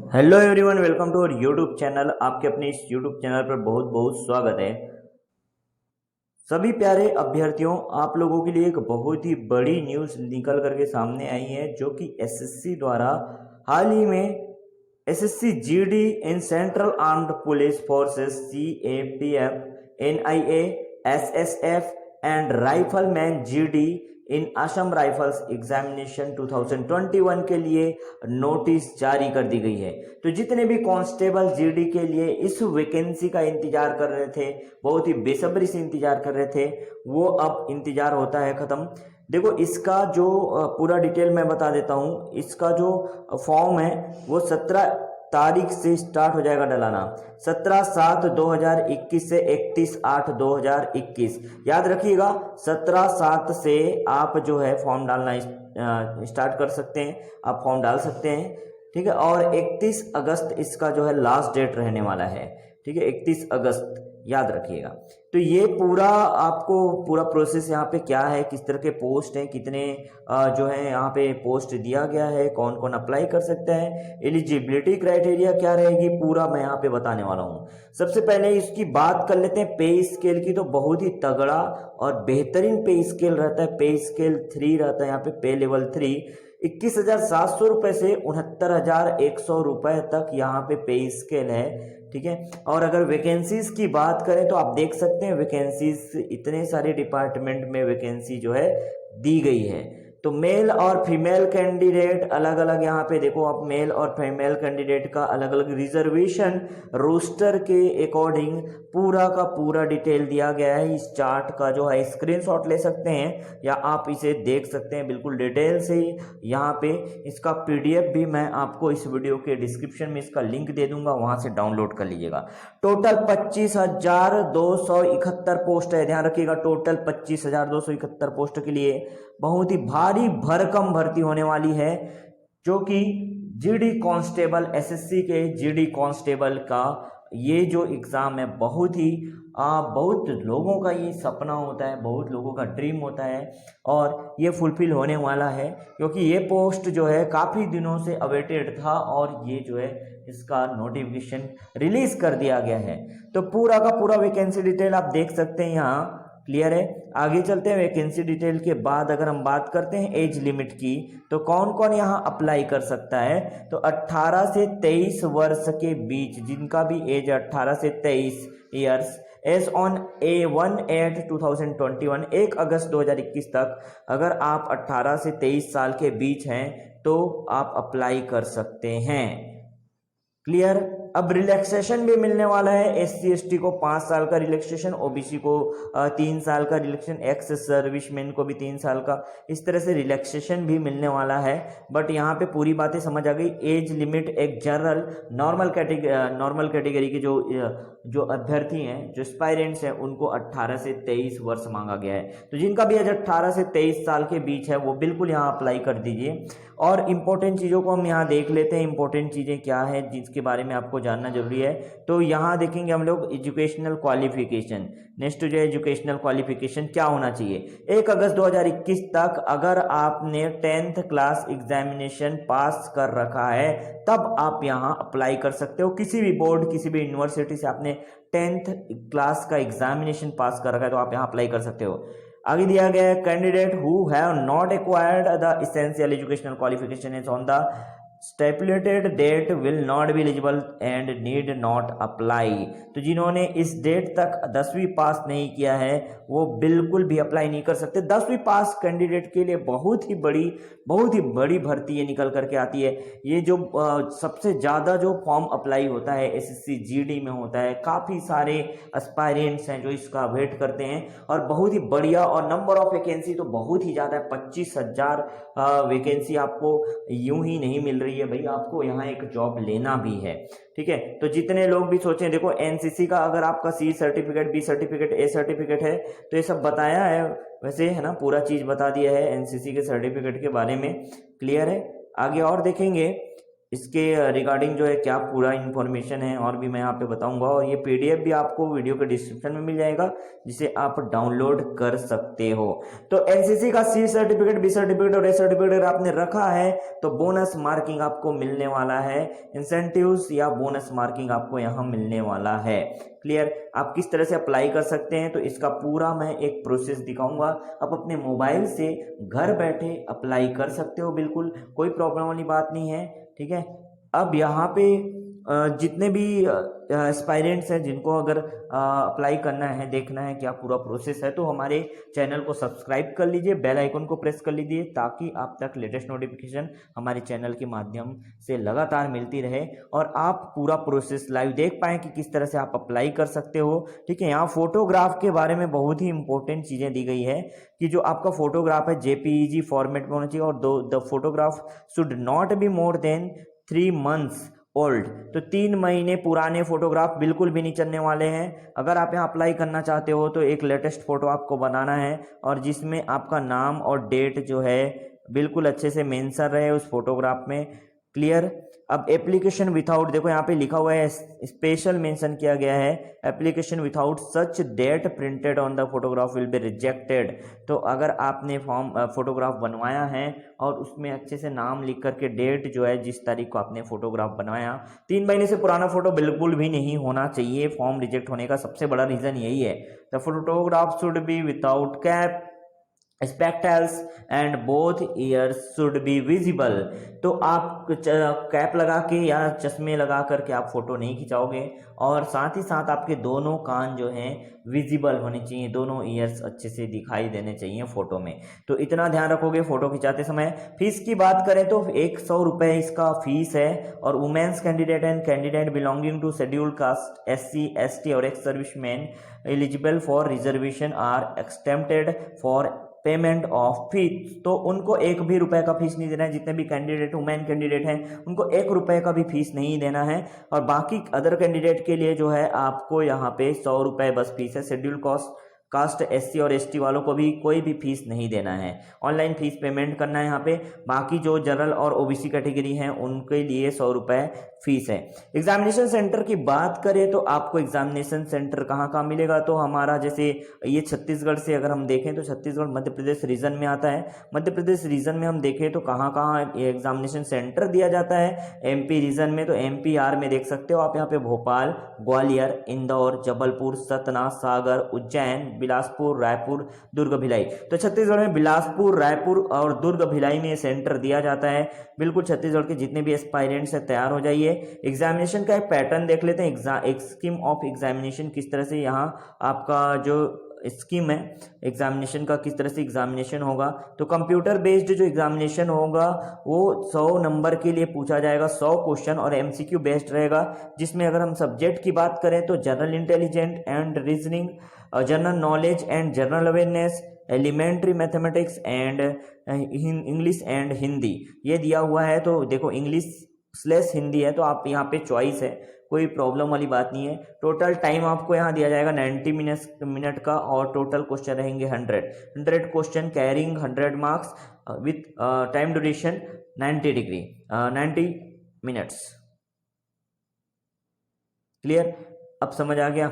Hello everyone, welcome to our YouTube channel. आपके अपने इस यूट्यूब चैनल पर बहुत बहुत स्वागत है। सभी प्यारे अभ्यर्थियों, आप लोगों के लिए एक बहुत ही बड़ी न्यूज़ निकल करके सामने आई है, जो कि एसएससी द्वारा हाल ही में SSC GD in central armed police forces CAPF, NIA, SSF and rifleman GD in Assam rifles examination 2021 के लिए नोटिस जारी कर दी गई है। तो जितने भी कांस्टेबल जीडी के लिए इस वैकेंसी का इंतजार कर रहे थे, बहुत ही बेसब्री से इंतजार कर रहे थे, वो अब इंतजार होता है खत्म। देखो, इसका जो पूरा डिटेल मैं बता देता हूँ। इसका जो फॉर्म है वो 17 तारीख से स्टार्ट हो जाएगा डलाना, 17/7/2021 से 31/8/2021। याद रखिएगा, 17/7 से आप जो है फॉर्म डालना स्टार्ट कर सकते हैं, आप फॉर्म डाल सकते हैं। ठीक है, और 31 अगस्त इसका जो है लास्ट डेट रहने वाला है। ठीक है, 31 अगस्त याद रखिएगा। तो ये पूरा आपको पूरा प्रोसेस यहाँ पे क्या है, किस तरह के पोस्ट हैं, कितने जो है यहाँ पे पोस्ट दिया गया है, कौन कौन अप्लाई कर सकता है, एलिजिबिलिटी क्राइटेरिया क्या रहेगी, पूरा मैं यहाँ पे बताने वाला हूँ। सबसे पहले इसकी बात कर लेते हैं पे स्केल की। तो बहुत ही तगड़ा और बेहतरीन पे स्केल रहता है। पे स्केल 3 रहता है यहाँ पे, पे लेवल 3। 21,700 रुपये से 69,100 रुपये तक यहाँ पे स्केल है। ठीक है, और अगर वैकेंसीज की बात करें तो आप देख सकते हैं वैकेंसीज इतने सारे डिपार्टमेंट में वैकेंसी जो है दी गई है। तो मेल और फीमेल कैंडिडेट अलग अलग, यहाँ पे देखो आप, मेल और फीमेल कैंडिडेट का अलग अलग रिजर्वेशन रोस्टर के अकॉर्डिंग पूरा का पूरा डिटेल दिया गया है। इस चार्ट का जो है स्क्रीनशॉट ले सकते हैं या आप इसे देख सकते हैं बिल्कुल डिटेल से। यहाँ पे इसका पीडीएफ भी मैं आपको इस वीडियो के डिस्क्रिप्शन में इसका लिंक दे दूंगा, वहां से डाउनलोड कर लीजिएगा। टोटल 25,271 पोस्ट है, ध्यान रखिएगा। टोटल 25,271 पोस्ट के लिए बहुत ही भारी भरकम भर्ती होने वाली है, जो कि जीडी कांस्टेबल, एसएससी के जीडी कांस्टेबल का ये जो एग्ज़ाम है बहुत ही बहुत लोगों का ये सपना होता है, बहुत लोगों का ड्रीम होता है, और ये फुलफिल होने वाला है, क्योंकि ये पोस्ट जो है काफ़ी दिनों से अवेटेड था और ये जो है इसका नोटिफिकेशन रिलीज कर दिया गया है। तो पूरा का पूरा वैकेंसी डिटेल आप देख सकते हैं यहाँ, क्लियर है। आगे चलते हैं। वैकेंसी डिटेल के बाद अगर हम बात करते हैं एज लिमिट की, तो कौन कौन यहाँ अप्लाई कर सकता है। तो 18 से 23 वर्ष के बीच जिनका भी एज 18 से 23 ईयर्स एज ऑन A1/8/2021, 1 अगस्त 2021 तक, अगर आप 18 से 23 साल के बीच हैं तो आप अप्लाई कर सकते हैं। क्लियर। अब रिलैक्सेशन भी मिलने वाला है। SC ST को 5 साल का रिलैक्सेशन, OBC को 3 साल का रिलैक्सेशन, एक्स सर्विसमैन को भी 3 साल का, इस तरह से रिलैक्सेशन भी मिलने वाला है। बट यहाँ पे पूरी बातें समझ आ गई। एज लिमिट एक जनरल नॉर्मल कैटेगरी के जो अभ्यर्थी हैं, जो एस्पायरेंट्स हैं, उनको 18 से 23 वर्ष मांगा गया है। तो जिनका भी एज 18 से 23 साल के बीच है वो बिल्कुल यहाँ अप्लाई कर दीजिए। और इम्पोर्टेंट चीज़ों को हम यहाँ देख लेते हैं। इम्पोर्टेंट चीज़ें क्या है जिसके बारे में आपको जानना जरूरी है। तो यहाँ देखेंगे हम लोग एजुकेशनल क्वालिफिकेशन। नेक्स्ट जो है एजुकेशनल क्वालिफिकेशन क्या होना चाहिए। 1 अगस्त 2021 तक अगर आपने 10th क्लास एग्जामिनेशन पास कर रखा है तब आप यहाँ अप्लाई कर सकते हो। किसी भी बोर्ड, किसी भी यूनिवर्सिटी से आपने 10th क्लास का एग्जामिनेशन पास कर रखा है तो आप यहाँ अप्लाई कर सकते हो। आगे दिया गया है, candidate who have not acquired the essential educational qualification is on the stipulated date will not be eligible and need not apply. तो जिन्होंने इस डेट तक 10वीं पास नहीं किया है वो बिल्कुल भी अप्लाई नहीं कर सकते। 10वीं पास कैंडिडेट के लिए बहुत ही बड़ी भर्ती ये निकल करके आती है। ये जो सबसे ज़्यादा जो फॉर्म अप्लाई होता है एसएससी जीडी में होता है। काफ़ी सारे एस्पायरेंट्स हैं जो इसका वेट करते हैं, और बहुत ही बढ़िया, और नंबर ऑफ वैकेंसी तो बहुत ही ज़्यादा है। 25,000 वैकेंसी आपको यूं ही नहीं मिल रही है भाई, आपको यहाँ एक जॉब लेना भी है। ठीक है, तो जितने लोग भी सोचें, देखो एनसीसी का अगर आपका C certificate, B certificate, A certificate है तो ये सब बताया है वैसे, है ना, पूरा चीज़ बता दिया है एनसीसी के सर्टिफिकेट के बारे में। क्लियर है। आगे और देखेंगे इसके रिगार्डिंग जो है क्या पूरा इन्फॉर्मेशन है और भी मैं यहाँ पे बताऊंगा, और ये पीडीएफ भी आपको वीडियो के डिस्क्रिप्शन में मिल जाएगा जिसे आप डाउनलोड कर सकते हो। तो एनसीसी का सी सर्टिफिकेट, बी सर्टिफिकेट और ए सर्टिफिकेट अगर आपने रखा है तो बोनस मार्किंग आपको मिलने वाला है, इंसेंटिव्स या बोनस मार्किंग आपको यहाँ मिलने वाला है। क्लियर। आप किस तरह से अप्लाई कर सकते हैं तो इसका पूरा मैं एक प्रोसेस दिखाऊंगा। आप अपने मोबाइल से घर बैठे अप्लाई कर सकते हो, बिल्कुल कोई प्रॉब्लम वाली बात नहीं है। ठीक है। अब यहाँ पे जितने भी एस्पायरेंट्स हैं जिनको अगर अप्लाई करना है, देखना है क्या पूरा प्रोसेस है, तो हमारे चैनल को सब्सक्राइब कर लीजिए, बेल आइकन को प्रेस कर लीजिए ताकि आप तक लेटेस्ट नोटिफिकेशन हमारे चैनल के माध्यम से लगातार मिलती रहे और आप पूरा प्रोसेस लाइव देख पाएँ कि किस तरह से आप अप्लाई कर सकते हो। ठीक है। यहाँ फोटोग्राफ के बारे में बहुत ही इंपॉर्टेंट चीज़ें दी गई है कि जो आपका फोटोग्राफ है जेपीईजी फॉर्मेट में होना चाहिए और the photograph should not be more than 3 months old. तो 3 महीने पुराने फोटोग्राफ बिल्कुल भी नहीं चलने वाले हैं। अगर आप यहाँ अप्लाई करना चाहते हो तो एक लेटेस्ट फोटो आपको बनाना है और जिसमें आपका नाम और डेट जो है बिल्कुल अच्छे से मेंशन रहे उस फोटोग्राफ में। क्लियर। अब एप्लीकेशन विथआउट, देखो यहाँ पे लिखा हुआ है, स्पेशल मेंशन किया गया है, application without such date printed on the photograph will be rejected. तो अगर आपने फोटोग्राफ बनवाया है और उसमें अच्छे से नाम लिख करके डेट जो है जिस तारीख को आपने फोटोग्राफ बनवाया, 3 महीने से पुराना फोटो बिल्कुल भी नहीं होना चाहिए। फॉर्म रिजेक्ट होने का सबसे बड़ा रीजन यही है। The photograph should be without cap, spectacles and both years should be visible. तो आप कैप लगा के या चश्मे लगा करके आप फोटो नहीं खिंचाओगे और साथ ही साथ आपके दोनों कान जो हैं विजिबल होने चाहिए, दोनों ईयर्स अच्छे से दिखाई देने चाहिए फोटो में। तो इतना ध्यान रखोगे फोटो खिंचाते समय। फीस की बात करें तो 100 रुपये इसका फीस है और womens candidate and candidate belonging to scheduled caste SC ST और ex serviceman eligible for reservation are exempted for payment of fees. तो उनको 1 भी रुपए का फीस नहीं देना है। जितने भी कैंडिडेट वुमेन कैंडिडेट हैं उनको 1 रुपए का भी फीस नहीं देना है और बाकी अदर कैंडिडेट के लिए जो है आपको यहाँ पे 100 रुपए बस फीस है। शेड्यूल कास्ट SC और ST वालों को भी कोई भी फीस नहीं देना है, ऑनलाइन फीस पेमेंट करना है यहाँ पे। बाकी जो जनरल और OBC कैटेगरी हैं उनके लिए 100 रुपये फीस है। एग्जामिनेशन सेंटर की बात करें तो आपको एग्जामिनेशन सेंटर कहाँ मिलेगा, तो हमारा जैसे ये छत्तीसगढ़ से अगर हम देखें तो छत्तीसगढ़ मध्य प्रदेश रीजन में आता है। मध्य प्रदेश रीजन में हम देखें तो कहाँ एग्जामिनेशन सेंटर दिया जाता है। MP रीजन में तो MPR में देख सकते हो आप, यहाँ पे भोपाल, ग्वालियर, इंदौर, जबलपुर, सतना, सागर, उज्जैन, बिलासपुर, रायपुर, दुर्ग, भिलाई। तो छत्तीसगढ़ में बिलासपुर, रायपुर और दुर्ग, भिलाई में सेंटर दिया जाता है। बिल्कुल छत्तीसगढ़ के जितने भी एस्पायरेंट्स हैं तैयार हो जाइए। एग्जामिनेशन का एक पैटर्न देख लेते हैं, एक स्कीम ऑफ एग्जामिनेशन किस तरह से यहाँ आपका जो स्कीम है एग्जामिनेशन का किस तरह से एग्जामिनेशन होगा। तो कंप्यूटर बेस्ड जो एग्जामिनेशन होगा वो 100 नंबर के लिए पूछा जाएगा, 100 क्वेश्चन और MCQ बेस्ड रहेगा, जिसमें अगर हम सब्जेक्ट की बात करें तो general intelligent and reasoning, general knowledge and general awareness, elementary mathematics and English and Hindi ये दिया हुआ है। तो देखो इंग्लिश/हिंदी है तो आप यहाँ पे चॉइस है, कोई प्रॉब्लम वाली बात नहीं है। टोटल टाइम आपको यहाँ दिया जाएगा 90 मिनट का और टोटल क्वेश्चन रहेंगे 100 question carrying 100 marks with time duration 90 minutes. Clear. अब समझ आ गया।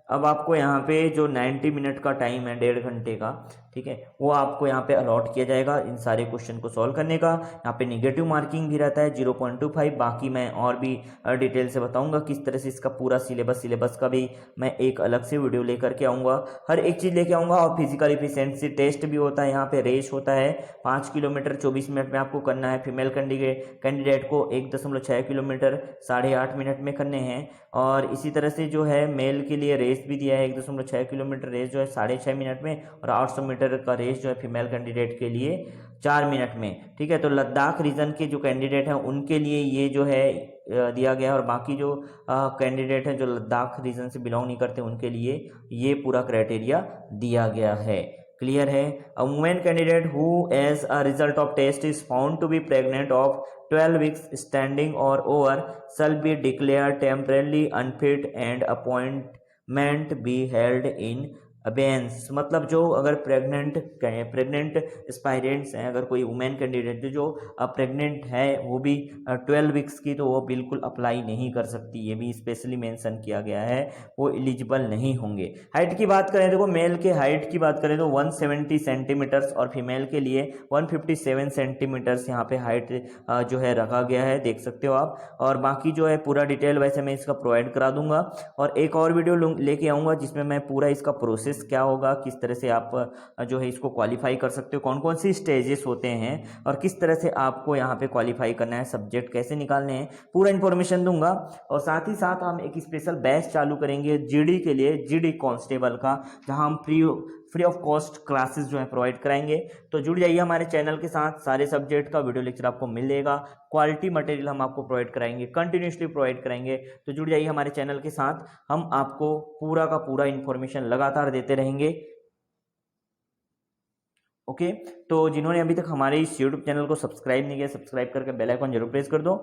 अब आपको यहाँ पे जो 90 मिनट का टाइम है 1.5 घंटे का, ठीक है, वो आपको यहाँ पे अलॉट किया जाएगा इन सारे क्वेश्चन को सॉल्व करने का। यहाँ पे नेगेटिव मार्किंग भी रहता है 0.25। बाकी मैं और भी डिटेल से बताऊंगा किस तरह से इसका पूरा सिलेबस का भी मैं एक अलग से वीडियो लेकर के आऊँगा, हर एक चीज़ लेके आऊँगा। और फिजिकल एफिशिएंसी टेस्ट भी होता है, यहाँ पे रेस होता है 5 किलोमीटर 24 मिनट में आपको करना है। फीमेल कैंडिडेट को 1.6 किलोमीटर 8.5 मिनट में करने हैं। और इसी तरह से जो है मेल के लिए रेस भी दिया है 1.6 किलोमीटर रेस जो है 6.5 मिनट में, और 800 मीटर का रेस जो है फीमेल कैंडिडेट के लिए 4 मिनट में। ठीक है। तो लद्दाख रीजन के जो कैंडिडेट हैं उनके लिए ये जो है दिया गया है और बाकी जो कैंडिडेट हैं जो लद्दाख रीजन से बिलोंग नहीं करते उनके लिए ये पूरा क्राइटेरिया दिया गया है। क्लियर है। A women candidate who as a result of test is found to be pregnant of 12 weeks standing और over shall be declared temporarily unfit and appointment be held in अबेंस मतलब जो अगर प्रेग्नेंट एस्पायरेंट्स हैं, अगर कोई women candidate जो pregnant है वो भी 12 वीक्स की, तो वो बिल्कुल अप्लाई नहीं कर सकती, ये भी स्पेशली मेंशन किया गया है, वो एलिजिबल नहीं होंगे। हाइट की बात करें, देखो मेल के हाइट की बात करें तो 170 सेंटीमीटर्स और फीमेल के लिए 157 सेंटीमीटर्स यहाँ पे हाइट जो है रखा गया है, देख सकते हो आप। और बाकी जो है पूरा डिटेल वैसे मैं इसका प्रोवाइड करा दूंगा, और एक और वीडियो लेके आऊँगा जिसमें मैं पूरा इसका प्रोसेस क्या होगा, किस तरह से आप जो है इसको क्वालिफाई कर सकते हो, कौन कौन सी स्टेजेस होते हैं और किस तरह से आपको यहाँ पे क्वालिफाई करना है, सब्जेक्ट कैसे निकालने हैं, पूरा इन्फॉर्मेशन दूंगा। और साथ ही साथ हम एक स्पेशल बैच चालू करेंगे जीडी के लिए, जीडी कांस्टेबल का, जहां हम फ्री ऑफ कॉस्ट क्लासेस जो है प्रोवाइड कराएंगे। तो जुड़ जाइए हमारे चैनल के साथ, सारे सब्जेक्ट का वीडियो लेक्चर आपको मिलेगा, क्वालिटी मटेरियल हम आपको प्रोवाइड कराएंगे, कंटिन्यूसली प्रोवाइड कराएंगे। तो जुड़ जाइए हमारे चैनल के साथ, हम आपको पूरा का पूरा इन्फॉर्मेशन लगातार देते रहेंगे। ओके, तो जिन्होंने अभी तक हमारे इस यूट्यूब चैनल को सब्सक्राइब नहीं किया, सब्सक्राइब करके बेल आइकन जरूर प्रेस कर दो।